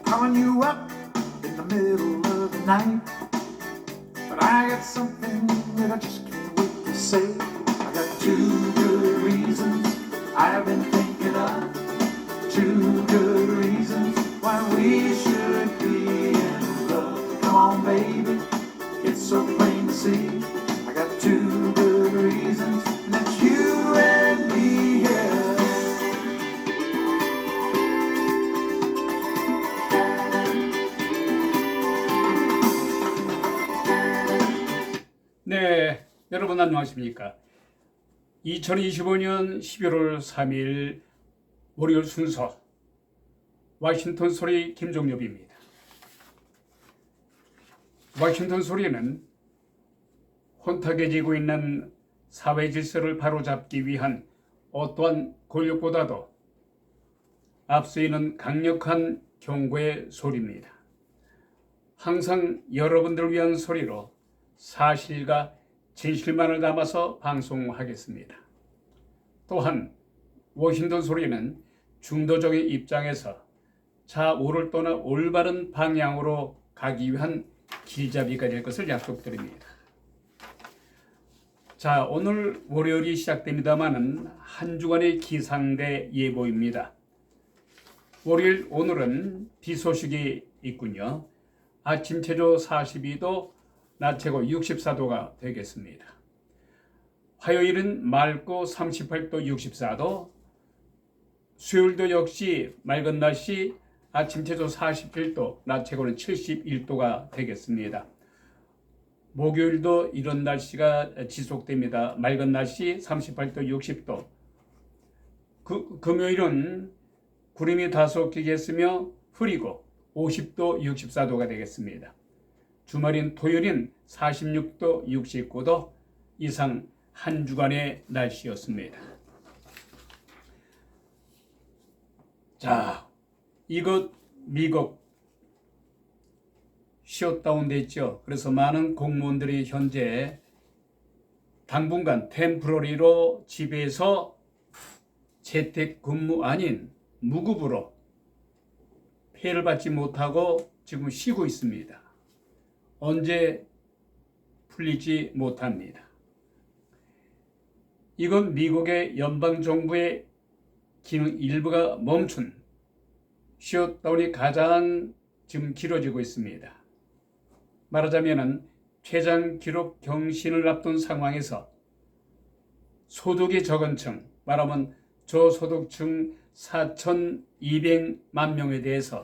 calling you up in the middle of the night. But I got something that I just can't wait to say. I got two good reasons I've been thinking of. Two good reasons why we should be in love. Come on, baby, it's so plain to see. I got two good reasons, and that's you and me, yeah. 네, 여러분 안녕하십니까? 2025년 11월 3일 월요일 순서 워싱턴 소리 김종엽입니다. 워싱턴 소리는 혼탁해지고 있는 사회 질서를 바로잡기 위한 어떠한 권력보다도 앞서 있는 강력한 경고의 소리입니다. 항상 여러분들을 위한 소리로 사실과 진실만을 담아서 방송하겠습니다. 또한 워싱턴 소리는 중도적인 입장에서 좌우를 떠나 올바른 방향으로 가기 위한 길잡이가 될 것을 약속드립니다. 자, 오늘 월요일이 시작됩니다마는 한 주간의 기상대 예보입니다. 월요일 오늘은 비 소식이 있군요. 아침 최저 42도, 낮 최고 64도가 되겠습니다. 화요일은 맑고 38도, 64도, 수요일도 역시 맑은 날씨, 아침 최저 47도, 낮 최고는 71도가 되겠습니다. 목요일도 이런 날씨가 지속됩니다. 맑은 날씨 38도, 60도. 금요일은 구름이 다소 끼겠으며 흐리고 50도, 64도가 되겠습니다. 주말인 토요일은 46도, 69도 이상 한 주간의 날씨였습니다. 자, 이곳 미국 셧다운 됐죠. 그래서 많은 공무원들이 현재 당분간 템포러리로 집에서 재택근무 아닌 무급으로 폐를 받지 못하고 지금 쉬고 있습니다. 언제 풀리지 못합니다. 이건 미국의 연방정부의 기능 일부가 멈춘 셧다운이 가장 지금 길어지고 있습니다. 말하자면 최장 기록 경신을 앞둔 상황에서 소득이 적은 층, 말하면 저소득층 4,200만 명에 대해서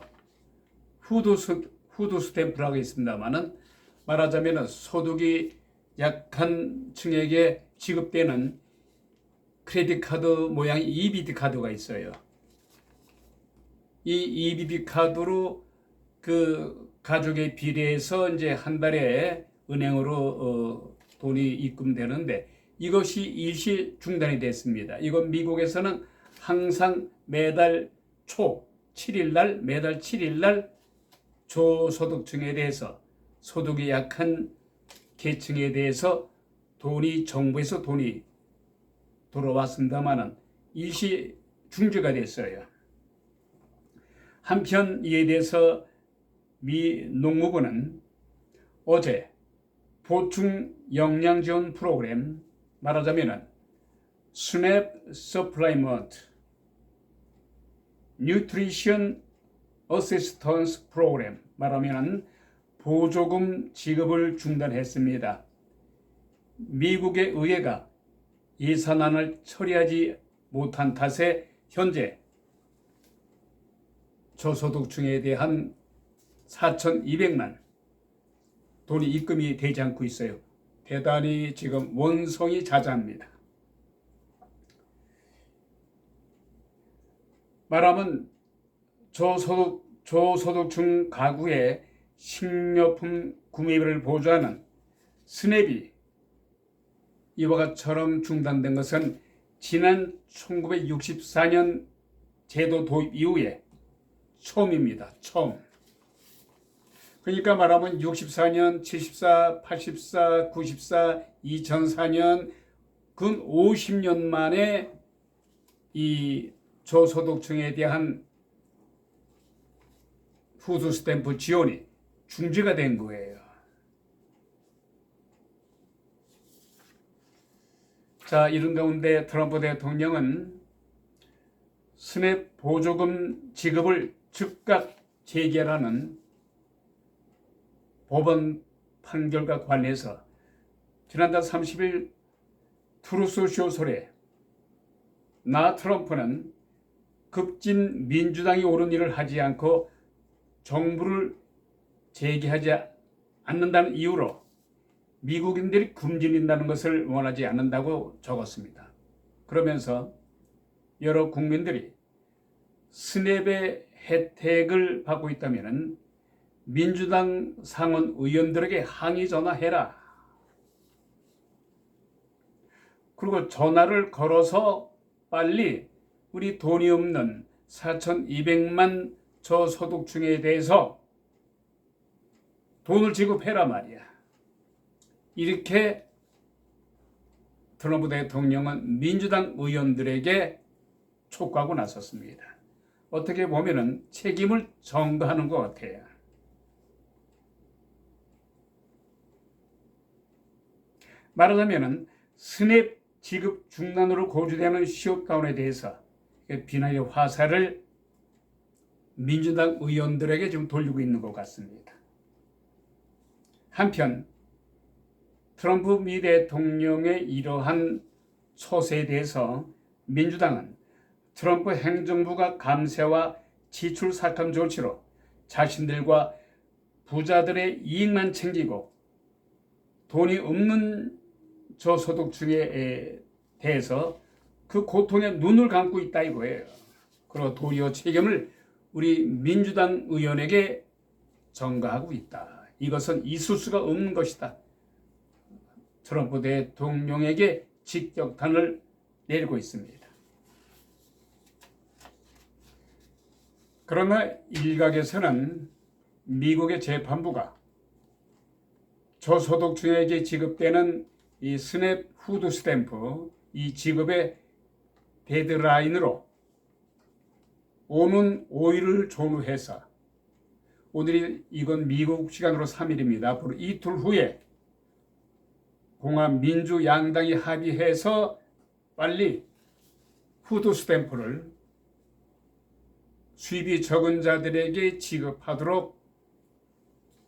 후드 스탬프라고 있습니다만은 말하자면 소득이 약한 층에게 지급되는 크레딧 카드 모양의 EBT 카드가 있어요. 이 EBT 카드로 그 가족에 비례해서 이제 한 달에 은행으로 돈이 입금되는데 이것이 일시 중단이 됐습니다. 이건 미국에서는 항상 매달 초 7일 날, 매달 7일 날 저소득층에 대해서 소득이 약한 계층에 대해서 정부에서 돈이 돌아왔습니다만은 일시 중지가 됐어요. 한편 이에 대해서 미 농무부는 어제 보충 영양 지원 프로그램, 말하자면 SNAP Supplement, Nutrition Assistance Program, 말하면 보조금 지급을 중단했습니다. 미국의 의회가 예산안을 처리하지 못한 탓에 현재 저소득층에 대한 4,200만 돈이 입금이 되지 않고 있어요. 대단히 지금 원성이 자자합니다. 말하면 저소득층 가구의 식료품 구매비를 보조하는 스냅이 이와 같처럼 중단된 것은 지난 1964년 제도 도입 이후에 처음입니다. 처음. 그러니까 말하면 64년, 74, 84, 94, 2004년 근 50년 만에 이 저소득층에 대한 푸드 스탬프 지원이 중지가 된 거예요. 자, 이런 가운데 트럼프 대통령은 스냅 보조금 지급을 즉각 재개하라는 법원 판결과 관해서 지난달 30일 트루스쇼 설에 나 트럼프는 급진 민주당이 옳은 일을 하지 않고 정부를 재개하지 않는다는 이유로 미국인들이 굶주린다는 것을 원하지 않는다고 적었습니다. 그러면서 여러 국민들이 스냅의 혜택을 받고 있다면 민주당 상원 의원들에게 항의 전화해라. 그리고 전화를 걸어서 빨리 우리 돈이 없는 4,200만 저소득층에 대해서 돈을 지급해라 말이야. 이렇게 트럼프 대통령은 민주당 의원들에게 촉구하고 나섰습니다. 어떻게 보면은 책임을 전가하는 것 같아요. 말하자면은 스냅 지급 중단으로 고조되는 셧다운에 대해서 비난의 화살을 민주당 의원들에게 지금 돌리고 있는 것 같습니다. 한편 트럼프 미 대통령의 이러한 처세에 대해서 민주당은 트럼프 행정부가 감세와 지출 삭감 조치로 자신들과 부자들의 이익만 챙기고 돈이 없는 저소득층에 대해서 그 고통에 눈을 감고 있다 이거예요. 그리고 도리어 책임을 우리 민주당 의원에게 전가하고 있다. 이것은 있을 수가 없는 것이다. 트럼프 대통령에게 직격탄을 내리고 있습니다. 그러나 일각에서는 미국의 재판부가 저소득층에게 지급되는 이 스냅 푸드 스탬프 이 지급의 데드라인으로 오는 5일을 전후해서 오늘이 이건 미국 시간으로 3일입니다. 앞으로 이틀 후에 공화 민주 양당이 합의해서 빨리 푸드 스탬프를 수입이 적은 자들에게 지급하도록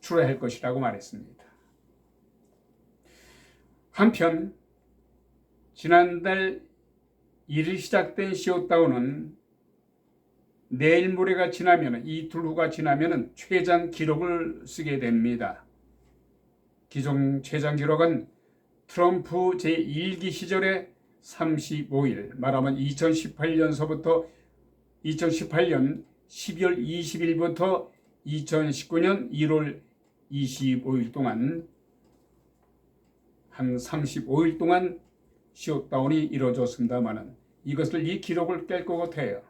추진할 것이라고 말했습니다. 한편 지난달 1일 시작된 셧다운은 내일 모레가 지나면 이틀 후가 지나면 최장 기록을 쓰게 됩니다. 기존 최장 기록은 트럼프 제1기 시절에 35일, 말하면 2018년서부터 2018년 12월 20일부터 2019년 1월 25일 동안 한 35일 동안 셧다운이 이루어졌습니다만은 이것을 이 기록을 깰 것 같아요.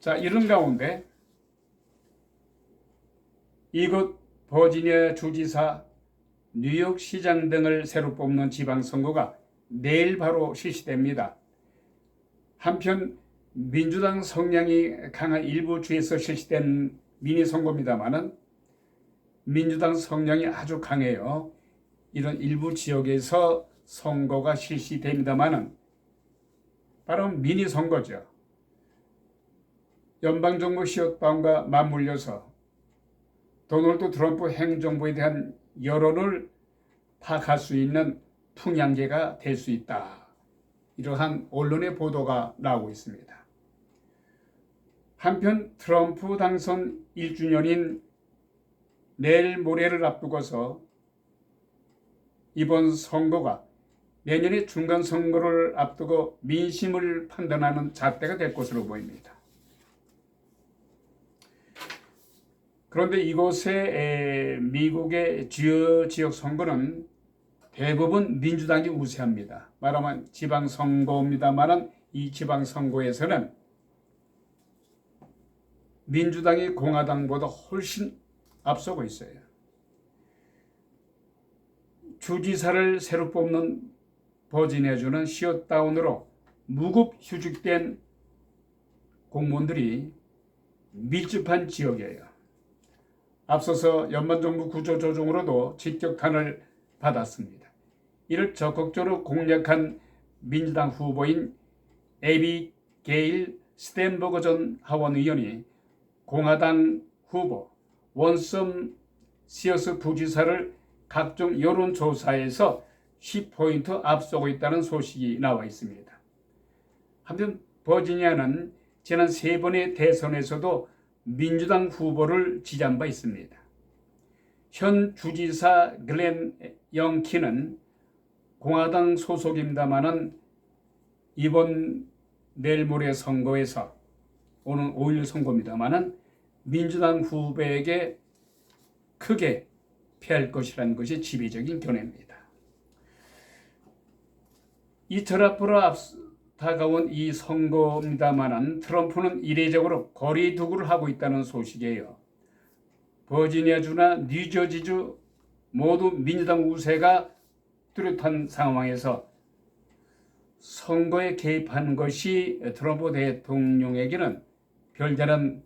자, 이런 가운데 이곳 버지니아 주지사, 뉴욕시장 등을 새로 뽑는 지방선거가 내일 바로 실시됩니다. 한편 민주당 성향이 강한 일부 주에서 실시된 미니 선거입니다만은 민주당 성향이 아주 강해요. 이런 일부 지역에서 선거가 실시됩니다만은 바로 미니 선거죠. 연방정부 셧다운과 맞물려서 도널드 트럼프 행정부에 대한 여론을 파악할 수 있는 풍향계가 될 수 있다. 이러한 언론의 보도가 나오고 있습니다. 한편 트럼프 당선 1주년인 내일 모레를 앞두고서 이번 선거가 내년의 중간선거를 앞두고 민심을 판단하는 잣대가 될 것으로 보입니다. 그런데 이곳의 미국의 주요 지역 선거는 대부분 민주당이 우세합니다. 말하면 지방선거입니다만 이 지방선거에서는 민주당이 공화당보다 훨씬 앞서고 있어요. 주지사를 새로 뽑는 버지니아주는 셧다운으로 무급 휴직된 공무원들이 밀집한 지역이에요. 앞서서 연방정부 구조조정으로도 직격탄을 받았습니다. 이를 적극적으로 공략한 민주당 후보인 에비게일 스탠버거 전 하원 의원이 공화당 후보 원섬 시어스 부지사를 각종 여론조사에서 10포인트 앞서고 있다는 소식이 나와 있습니다. 한편 버지니아는 지난 3번의 대선에서도 민주당 후보를 지지한 바 있습니다. 현 주지사 글렌 영키는 공화당 소속입니다마는 이번 내일 모레 선거에서 오는 5일 선거입니다마는 민주당 후보에게 크게 패할 것이라는 것이 지배적인 견해입니다. 이틀 앞으로 다가온 이 선거입니다마는 트럼프는 이례적으로 거리 두기를 하고 있다는 소식이에요. 버지니아주나 뉴저지주 모두 민주당 우세가 뚜렷한 상황에서 선거에 개입한 것이 트럼프 대통령에게는 별다른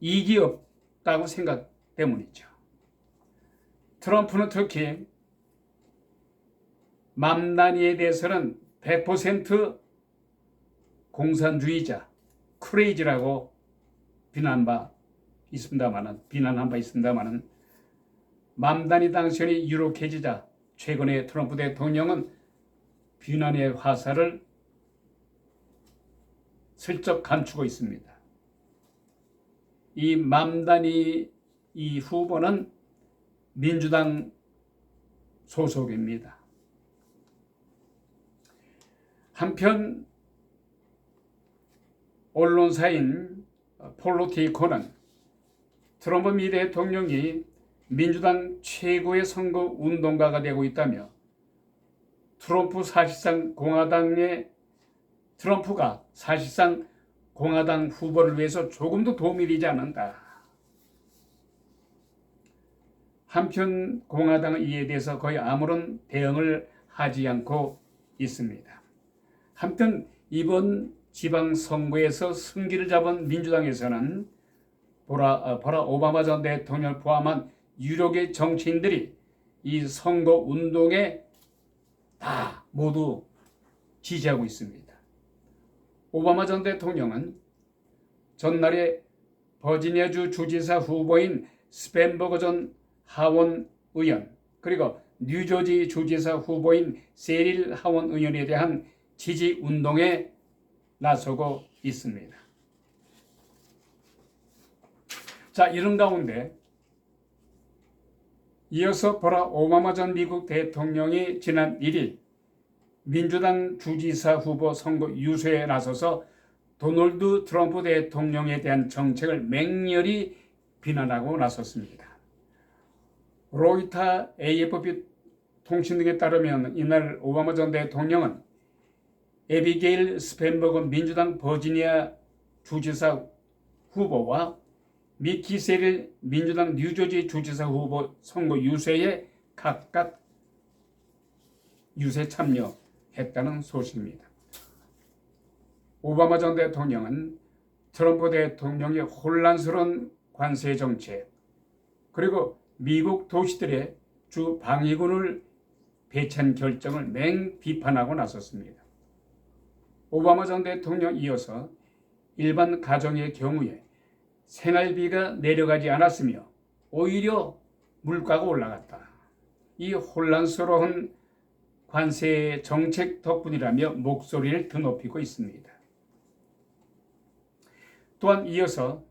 이익이 없다고 생각 때문이죠. 트럼프는 특히 맘다니에 대해서는 100% 공산주의자, 크레이지라고 비난한 바 있습니다만은 맘다니 당선이 유력해지자 최근에 트럼프 대통령은 비난의 화살을 슬쩍 감추고 있습니다. 이 맘다니 이 후보는 민주당 소속입니다. 한편 언론사인 폴리티코는 트럼프 미 대통령이 민주당 최고의 선거 운동가가 되고 있다며 트럼프가 사실상 공화당 후보를 위해서 조금도 도움이 되지 않는다. 한편 공화당은 이에 대해서 거의 아무런 대응을 하지 않고 있습니다. 한편 이번 지방선거에서 승기를 잡은 민주당에서는 버락 오바마 전 대통령을 포함한 유력의 정치인들이 이 선거 운동에 다 모두 지지하고 있습니다. 오바마 전 대통령은 전날에 버지니아주 주지사 후보인 스탠버거 전 하원 의원 그리고 뉴저지 주지사 후보인 세릴 하원 의원에 대한 지지 운동에 나서고 있습니다. 자, 이런 가운데 이어서 버락 오바마 전 미국 대통령이 지난 1일 민주당 주지사 후보 선거 유세에 나서서 도널드 트럼프 대통령에 대한 정책을 맹렬히 비난하고 나섰습니다. 로이터 AFP 통신 등에 따르면 이날 오바마 전 대통령은 에비게일 스탠버거 민주당 버지니아 주지사 후보와 미키 세릴 민주당 뉴저지 주지사 후보 선거 유세에 각각 유세 참여했다는 소식입니다. 오바마 전 대통령은 트럼프 대통령의 혼란스러운 관세 정책 그리고 미국 도시들의 주 방위군을 배치한 결정을 맹비판하고 나섰습니다. 오바마 전 대통령 이어서 일반 가정의 경우에 생활비가 내려가지 않았으며 오히려 물가가 올라갔다. 이 혼란스러운 관세 정책 덕분이라며 목소리를 드높이고 있습니다. 또한 이어서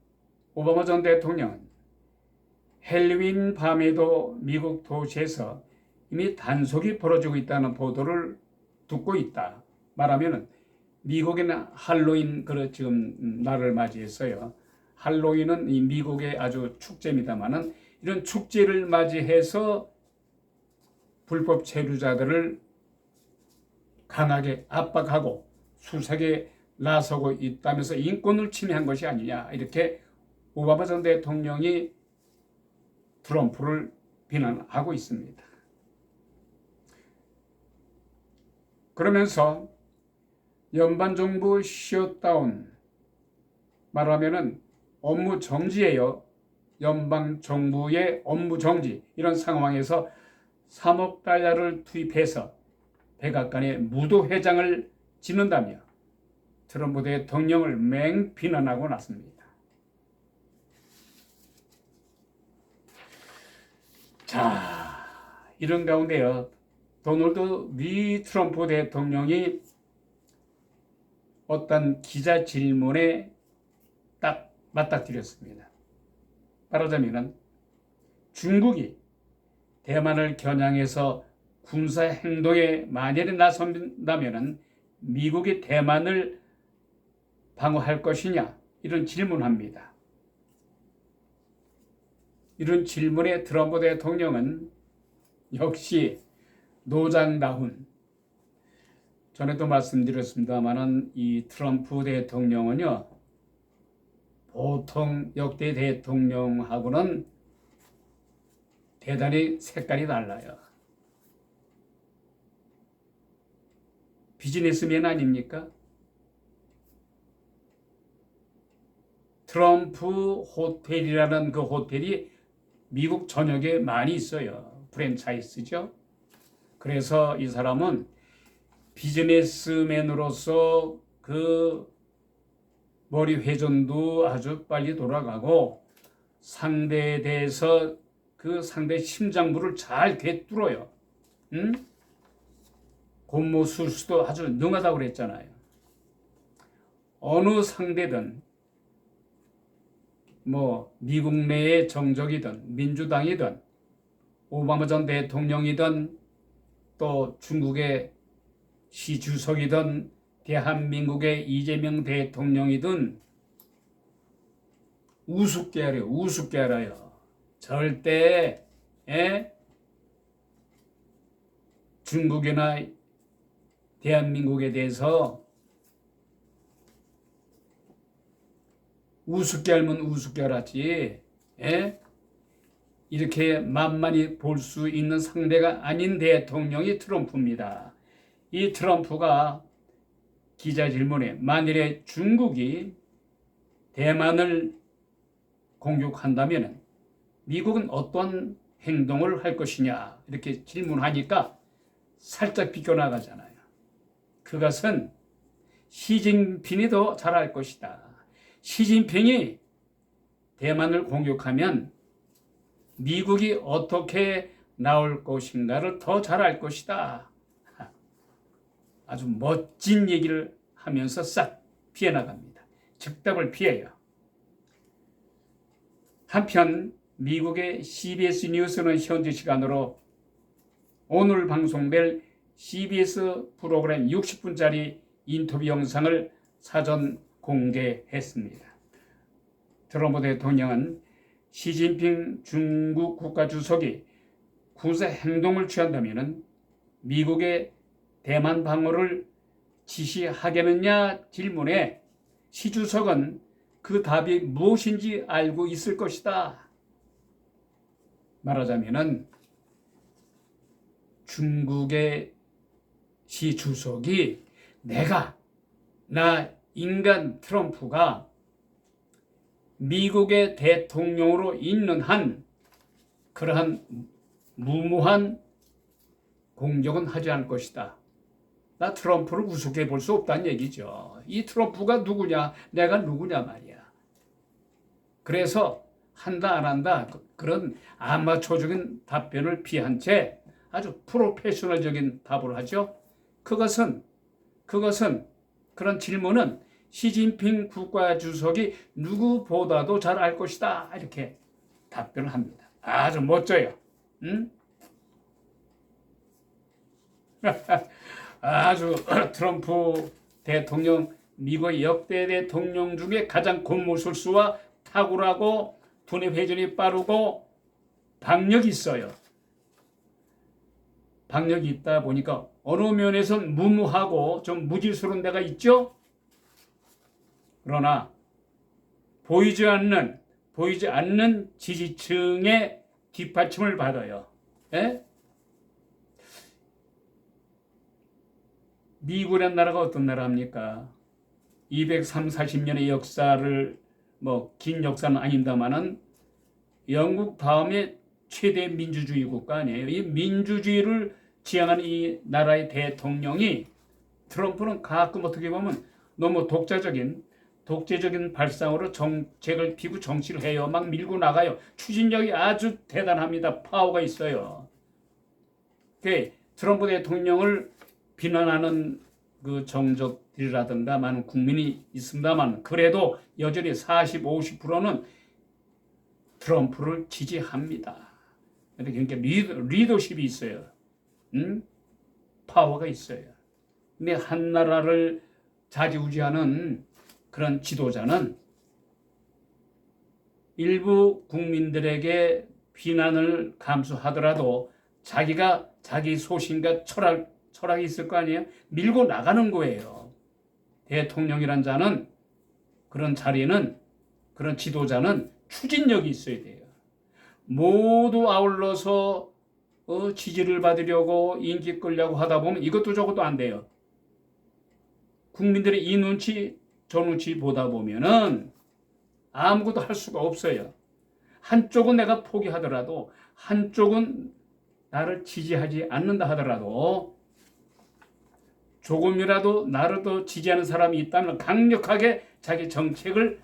오바마 전 대통령은 헬로윈 밤에도 미국 도시에서 이미 단속이 벌어지고 있다는 보도를 듣고 있다. 말하면 미국에는 할로윈 지금 날을 맞이했어요. 할로윈은 이 미국의 아주 축제입니다만은 이런 축제를 맞이해서 불법 체류자들을 강하게 압박하고 수색에 나서고 있다면서 인권을 침해한 것이 아니냐 이렇게 오바마 전 대통령이 트럼프를 비난하고 있습니다. 그러면서 연방정부 셧다운 말하면은 업무 정지예요. 연방 정부의 업무 정지. 이런 상황에서 3억 달러를 투입해서 백악관의 무도회장을 짓는다며 트럼프 대통령을 맹비난하고 났습니다. 자, 이런 가운데요, 도널드 미 트럼프 대통령이 어떤 기자 질문에 딱 맞닥뜨렸습니다. 말하자면 중국이 대만을 겨냥해서 군사 행동에 만약에 나선다면 미국이 대만을 방어할 것이냐, 이런 질문합니다. 이런 질문에 트럼프 대통령은 역시 노장다운, 전에도 말씀드렸습니다만은 이 트럼프 대통령은요, 보통 역대 대통령하고는 대단히 색깔이 달라요. 비즈니스맨 아닙니까? 트럼프 호텔이라는 그 호텔이 미국 전역에 많이 있어요. 프랜차이즈죠. 그래서 이 사람은 비즈니스맨으로서 그 머리 회전도 아주 빨리 돌아가고 상대에 대해서 그 상대 심장부를 잘 꿰뚫어요. 응? 공모술수도 아주 능하다고 그랬잖아요. 어느 상대든 뭐 미국 내의 정적이든 민주당이든 오바마 전 대통령이든 또 중국의 시 주석이든 대한민국의 이재명 대통령이든 우습게 하래요. 우습게 알아요. 절대 중국이나 대한민국에 대해서 우습게 알면 우습게 알았지, 이렇게 만만히 볼 수 있는 상대가 아닌 대통령이 트럼프입니다. 이 트럼프가 기자 질문에 만일에 중국이 대만을 공격한다면 미국은 어떤 행동을 할 것이냐, 이렇게 질문하니까 살짝 비껴나가잖아요. 그것은 시진핑이 더 잘할 것이다. 시진핑이 대만을 공격하면 미국이 어떻게 나올 것인가를 더 잘할 것이다. 아주 멋진 얘기를 하면서 싹 피해 나갑니다. 즉답을 피해요. 한편 미국의 CBS 뉴스는 현지 시간으로 오늘 방송될 CBS 프로그램 60분짜리 인터뷰 영상을 사전 공개했습니다. 트럼프 대통령은 시진핑 중국 국가주석이 군사 행동을 취한다면 미국의 대만 방어를 지시하겠느냐 질문에 시 주석은 그 답이 무엇인지 알고 있을 것이다. 말하자면 중국의 시 주석이 나 인간 트럼프가 미국의 대통령으로 있는 한 그러한 무모한 공격은 하지 않을 것이다. 나 트럼프를 우습게 볼 수 없다는 얘기죠. 이 트럼프가 누구냐, 내가 누구냐 말이야. 그래서 한다 안 한다 그런 아마추어적인 답변을 피한 채 아주 프로페셔널적인 답을 하죠. 그것은 그런 질문은 시진핑 국가주석이 누구보다도 잘 알 것이다, 이렇게 답변을 합니다. 아주 멋져요. 응? 아주 트럼프 대통령, 미국 역대 대통령 중에 가장 공모술수와 탁월하고 두뇌 회전이 빠르고 박력이 있어요. 박력이 있다 보니까 어느 면에선 무모하고 좀 무질스러운 데가 있죠. 그러나 보이지 않는 지지층의 뒷받침을 받아요. 미국이라는 나라가 어떤 나라입니까? 230, 40년의 역사를 뭐 긴 역사는 아닙니다만은 영국 다음에 최대 민주주의 국가 아니에요. 이 민주주의를 지향하는 이 나라의 대통령이 트럼프는 가끔 어떻게 보면 너무 독재적인 발상으로 정책을 피고 정치를 해요. 막 밀고 나가요. 추진력이 아주 대단합니다. 파워가 있어요. 트럼프 대통령을 비난하는 그 정적들이라든가 많은 국민이 있습니다만 그래도 여전히 40, 50%는 트럼프를 지지합니다. 그러니까 리더십이 있어요. 파워가 있어요. 근데 한 나라를 좌지우지하는 그런 지도자는 일부 국민들에게 비난을 감수하더라도 자기가 자기 소신과 철학이 있을 거 아니에요? 밀고 나가는 거예요. 대통령이란 자는 그런 자리는 그런 지도자는 추진력이 있어야 돼요. 모두 아울러서 지지를 받으려고 인기 끌려고 하다 보면 이것도 저것도 안 돼요. 국민들의 이 눈치 저 눈치 보다 보면은 아무것도 할 수가 없어요. 한쪽은 내가 포기하더라도 한쪽은 나를 지지하지 않는다 하더라도 조금이라도 나를 더 지지하는 사람이 있다면 강력하게 자기 정책을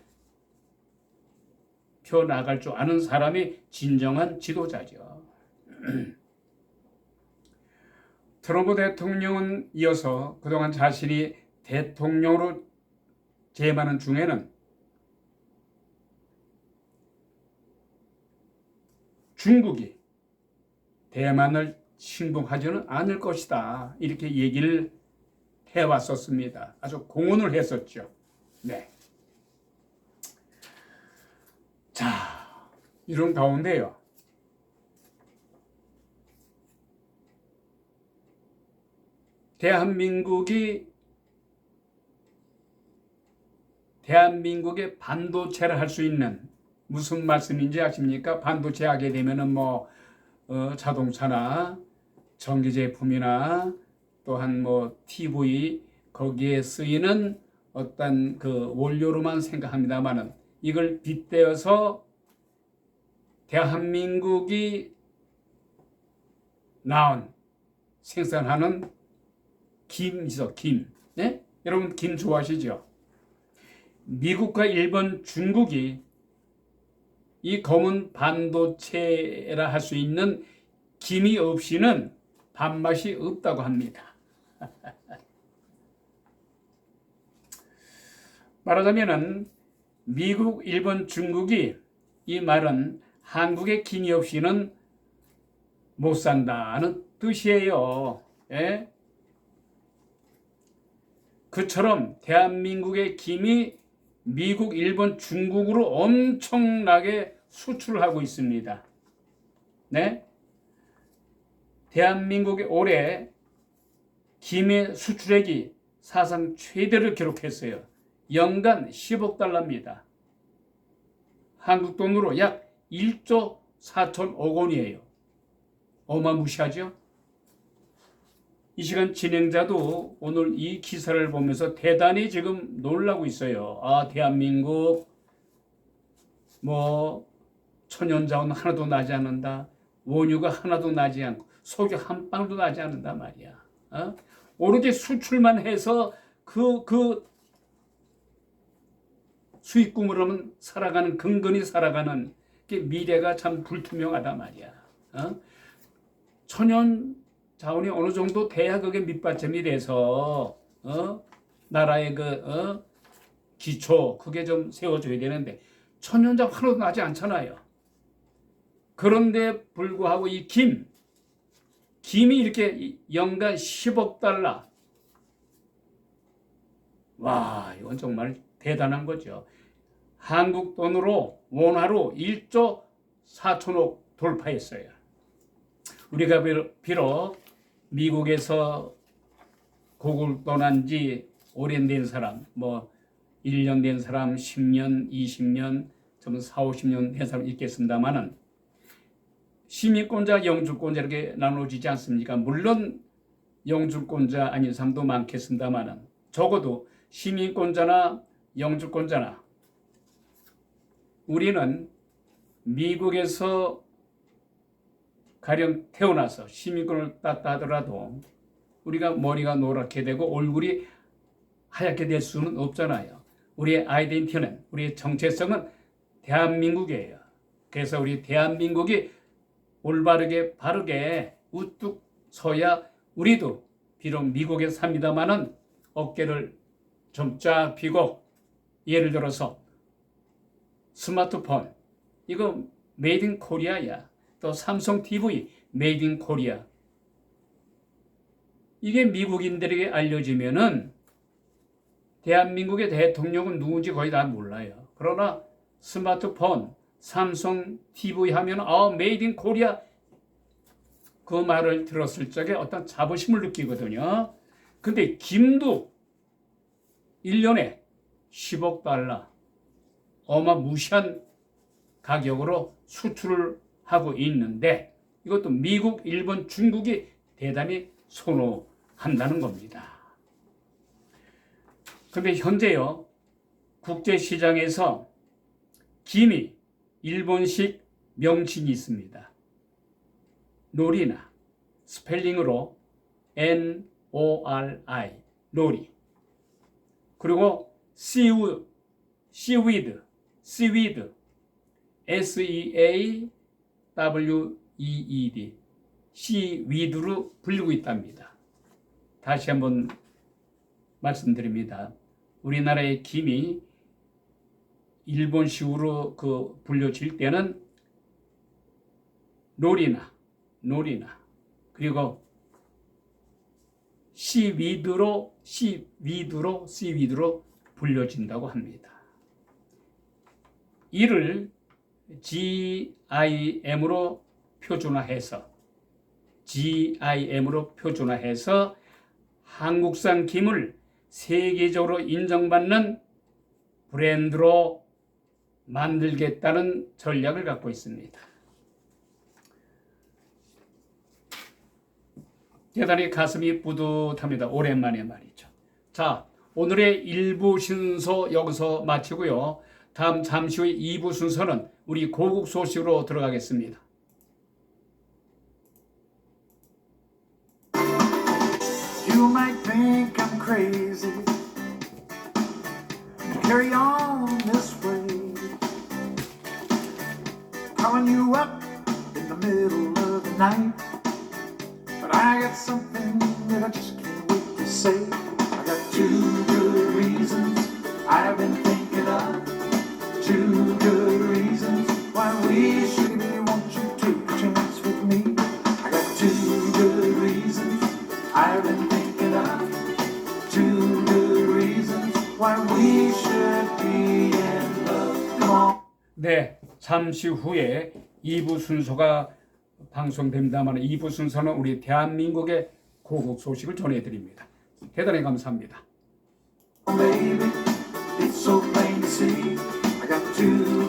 펴나갈 줄 아는 사람이 진정한 지도자죠. 트럼프 대통령은 이어서 그동안 자신이 대통령으로 재임하는 중에는 중국이 대만을 침공하지는 않을 것이다. 이렇게 얘기를 해왔었습니다. 아주 공언을 했었죠. 네. 자, 이런 가운데요. 대한민국의 반도체를 할 수 있는 무슨 말씀인지 아십니까? 반도체 하게 되면은 자동차나 전기 제품이나 또한 TV 거기에 쓰이는 어떤 그 원료로만 생각합니다만은 이걸 빗대어서 대한민국이 생산하는 김이죠, 김. 네? 여러분 김 좋아하시죠? 미국과 일본, 중국이 이 검은 반도체라 할 수 있는 김이 없이는 밥맛이 없다고 합니다. 말하자면은 미국, 일본, 중국이 이 말은 한국의 김이 없이는 못 산다는 뜻이에요. 예? 그처럼 대한민국의 김이 미국, 일본, 중국으로 엄청나게 수출을 하고 있습니다. 네? 대한민국이 올해 김의 수출액이 사상 최대를 기록했어요. 연간 10억 달러입니다. 한국 돈으로 약 1조 4천억 원이에요. 어마무시하죠? 이 시간 진행자도 오늘 이 기사를 보면서 대단히 지금 놀라고 있어요. 대한민국 천연자원 하나도 나지 않는다. 원유가 하나도 나지 않고 석유 한 방울도 나지 않는다 말이야. 오로지 수출만 해서 그 수익금으로만 살아가는 근근히 살아가는 미래가 참 불투명하다 말이야. 천연 자원이 어느 정도 돼야 그게 밑받침이 돼서 나라의 기초 그게 좀 세워줘야 되는데 천연자원 하나도 나지 않잖아요. 그런데 불구하고 이 김이 이렇게 연간 10억 달러. 와, 이건 정말 대단한 거죠. 한국 돈으로 원화로 1조 4천억 돌파했어요. 우리가 비록 미국에서 고국을 떠난 지 오랜된 사람, 1년 된 사람, 10년, 20년, 4, 50년 된 사람 있겠습니다만은 시민권자, 영주권자 이렇게 나눠지지 않습니까? 물론 영주권자 아닌 사람도 많겠습니다만은 적어도 시민권자나 영주권자나 우리는 미국에서 가령 태어나서 시민권을 땄다 하더라도 우리가 머리가 노랗게 되고 얼굴이 하얗게 될 수는 없잖아요. 우리의 아이덴티티는, 우리의 정체성은 대한민국이에요. 그래서 우리 대한민국이 올바르게 바르게 우뚝 서야 우리도 비록 미국에 삽니다마는 어깨를 좀 쫙 펴고, 예를 들어서 스마트폰 이거 메이드 인 코리아야. 또 삼성 TV 메이드 인 코리아. 이게 미국인들에게 알려지면은 대한민국의 대통령은 누군지 거의 다 몰라요. 그러나 스마트폰, 삼성 TV 하면 메이드 인 코리아 그 말을 들었을 적에 어떤 자부심을 느끼거든요. 근데 김도 1년에 10억 달러 어마무시한 가격으로 수출을 하고 있는데 이것도 미국, 일본, 중국이 대단히 선호한다는 겁니다. 그런데 현재요, 국제시장에서 김이 일본식 명칭이 있습니다. 노리나, 스펠링으로 N-O-R-I, 노리. 그리고 seaweed, S-E-A-W-E-E-D, seaweed로 불리고 있답니다. 다시 한번 말씀드립니다. 우리나라의 김이 일본식으로 불려질 때는 노리나 그리고 seaweed로 불려진다고 합니다. 이를 GIM으로 표준화해서 한국산 김을 세계적으로 인정받는 브랜드로 만들겠다는 전략을 갖고 있습니다. 대단히 가슴이 뿌듯합니다. 오랜만에 말이죠. 자, 오늘의 1부 순서 여기서 마치고요. 다음 잠시 후에 2부 순서는 우리 고국 소식으로 들어가겠습니다. You might think I'm crazy to carry on this way, calling you up in the middle of the night, but I got something that I just can't wait to say. I got two good reasons I've been thinking of, two good reasons why we should be. Won't you take a chance with me? I got two good reasons I've been thinking of, two good reasons why we should be in love. Come on. 네, 잠시 후에 2부 순서가 방송됩니다만 2부 순서는 우리 대한민국의 고국 소식을 전해드립니다. 대단히 감사합니다. Baby, it's so plain to see. I got two